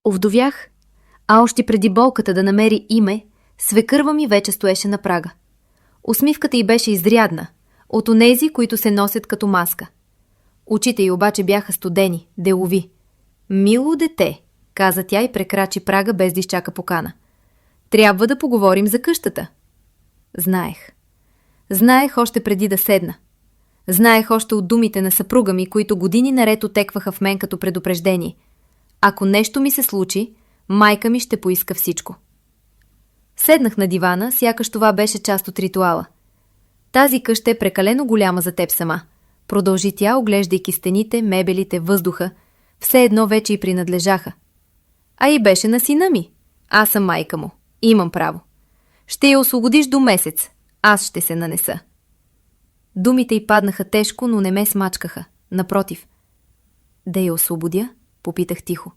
Овдовях, а още преди болката да намери име, свекърва ми вече стоеше на прага. Усмивката й беше изрядна, от онези, които се носят като маска. Очите й обаче бяха студени, делови. «Мило дете», каза тя и прекрачи прага, без да изчака покана. «Трябва да поговорим за къщата». Знаех. Знаех още преди да седна. Знаех още от думите на съпруга ми, които години наред отекваха в мен като предупреждение. Ако нещо ми се случи, майка ми ще поиска всичко. Седнах на дивана, сякаш това беше част от ритуала. «Тази къща е прекалено голяма за теб сама», продължи тя, оглеждайки стените, мебелите, въздуха. Все едно вече й принадлежаха. «А и беше на сина ми. Аз съм майка му. Имам право. Ще я освободиш до месец. Аз ще се нанеса». Думите й паднаха тежко, но не ме смачкаха. Напротив. «Да я освободя?» попитах тихо.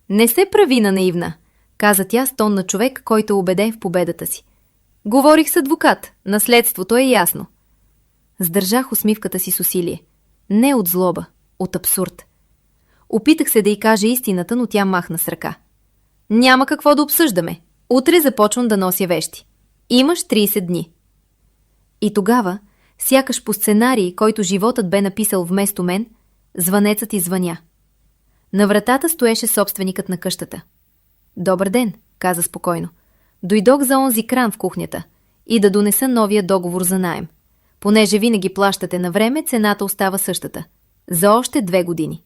«Не се прави на наивна», каза тя с тон на човек, който е убеден в победата си. «Говорих с адвокат. Наследството е ясно». Сдържах усмивката си с усилие. Не от злоба, от абсурд. Опитах се да й кажа истината, но тя махна с ръка. «Няма какво да обсъждаме. Утре започвам да нося вещи. Имаш 30 дни». И тогава, сякаш по сценарий, който животът бе написал вместо мен, звънецът извъня. На вратата стоеше собственикът на къщата. «Добър ден», каза спокойно. «Дойдох за онзи кран в кухнята и да донеса новия договор за наем. Понеже винаги плащате на време, цената остава същата. За още 2 години».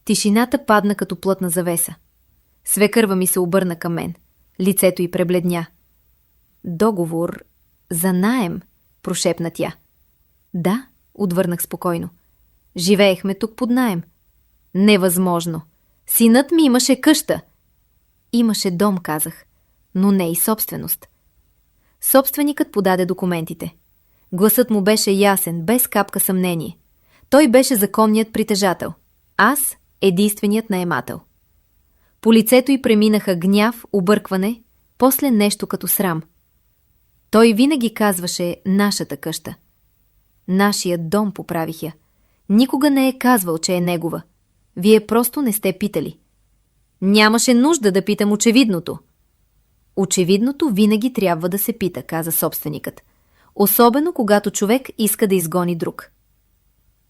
Тишината падна като плътна завеса. Свекърва ми се обърна към мен. Лицето й пребледня. «Договор за наем», прошепна тя. «Да», отвърнах спокойно. «Живеехме тук под наем». «Невъзможно. Синът ми имаше къща». «Имаше дом», казах, но не и собственост. Собственикът подаде документите. Гласът му беше ясен, без капка съмнение. Той беше законният притежател. Аз – единственият наемател. По лицето й преминаха гняв, объркване, после нещо като срам. Той винаги казваше «нашата къща». «Нашият дом», поправих я. Никога не е казвал, че е негова. Вие просто не сте питали. «Нямаше нужда да питам очевидното». «Очевидното винаги трябва да се пита», каза собственикът. Особено когато човек иска да изгони друг.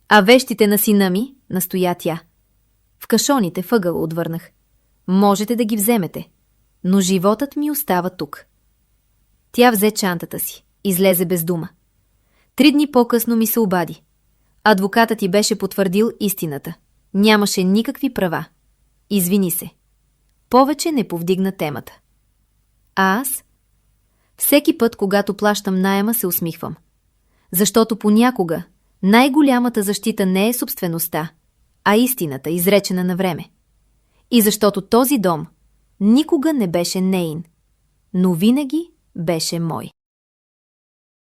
«А вещите на сина ми?» настоя тя. «В кашоните въгъла», отвърнах. «Можете да ги вземете, но животът ми остава тук». Тя взе чантата си, излезе без дума. 3 дни по-късно ми се обади. Адвокатът ти беше потвърдил истината. Нямаше никакви права. Извини се. Повече не повдигна темата. А аз? Всеки път, когато плащам наема, се усмихвам. Защото понякога най-голямата защита не е собствеността, а истината, изречена на време. И защото този дом никога не беше неин, но винаги беше мой.